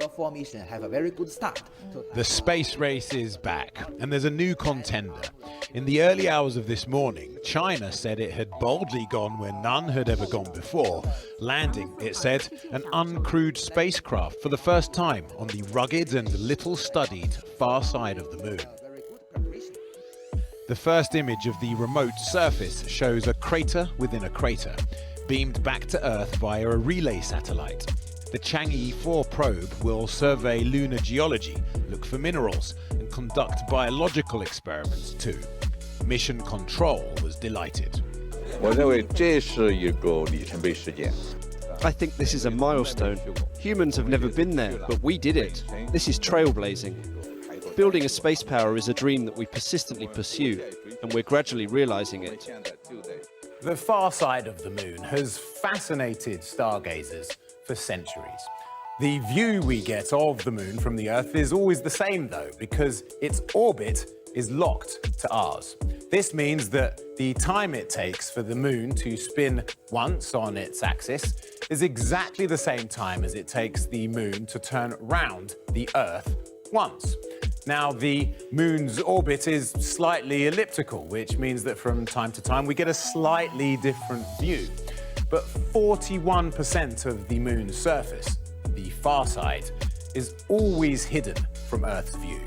your formation have a very good start. The space race is back, and there's a new contender. In the early hours of this morning, China said it had boldly gone where none had ever gone before, landing, it said, an uncrewed spacecraft for the first time on the rugged and little-studied far side of the moon. The first image of the remote surface shows a crater within a crater, beamed back to Earth via a relay satellite. The Chang'e 4 probe will survey lunar geology, look for minerals, and conduct biological experiments too. Mission Control was delighted. I think this is a milestone. Humans have never been there, but we did it. This is trailblazing. Building a space power is a dream that we persistently pursue, and we're gradually realizing it. The far side of the moon has fascinated stargazers for centuries. The view we get of the moon from the Earth is always the same, though, because its orbit is locked to ours. This means that the time it takes for the moon to spin once on its axis is exactly the same time as it takes the moon to turn round the Earth once. Now, the moon's orbit is slightly elliptical, which means that from time to time we get a slightly different view. But 41% of the moon's surface, the far side, is always hidden from Earth's view.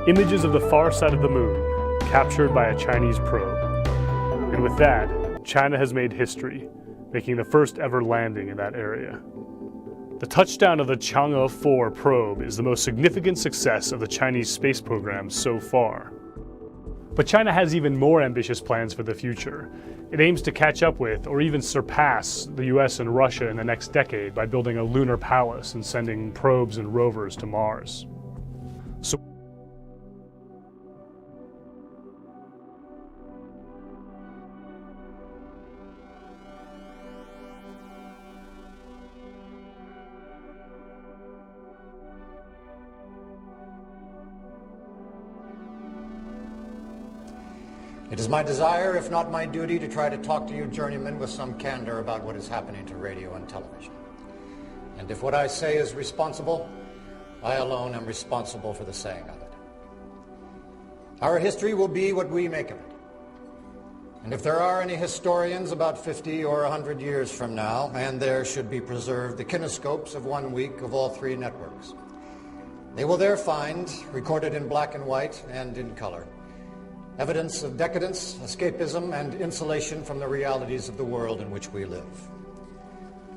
Images of the far side of the moon, captured by a Chinese probe. And with that, China has made history, making the first ever landing in that area. The touchdown of the Chang'e 4 probe is the most significant success of the Chinese space program so far. But China has even more ambitious plans for the future. It aims to catch up with, or even surpass, the US and Russia in the next decade by building a lunar palace and sending probes and rovers to Mars. So it is my desire, if not my duty, to try to talk to you journeymen with some candor about what is happening to radio and television. And if what I say is responsible, I alone am responsible for the saying of it. Our history will be what we make of it. And if there are any historians about 50 or 100 years from now, and there should be preserved the kinescopes of 1 week of all 3 networks, they will there find, recorded in black and white and in color, evidence of decadence, escapism, and insulation from the realities of the world in which we live.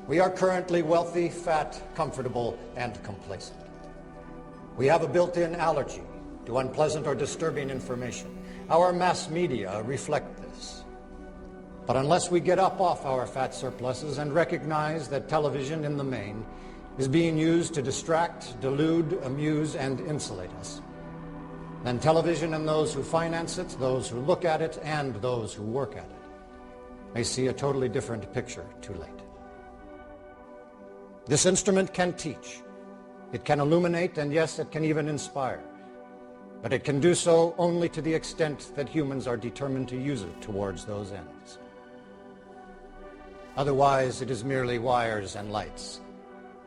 We are currently wealthy, fat, comfortable, and complacent. We have a built-in allergy to unpleasant or disturbing information. Our mass media reflect this. But unless we get up off our fat surpluses and recognize that television in the main is being used to distract, delude, amuse, and insulate us, then television and those who finance it, those who look at it, and those who work at it may see a totally different picture too late. This instrument can teach, it can illuminate, and yes, it can even inspire. But it can do so only to the extent that humans are determined to use it towards those ends. Otherwise, it is merely wires and lights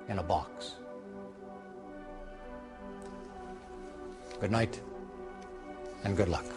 in a box. Good night, and good luck.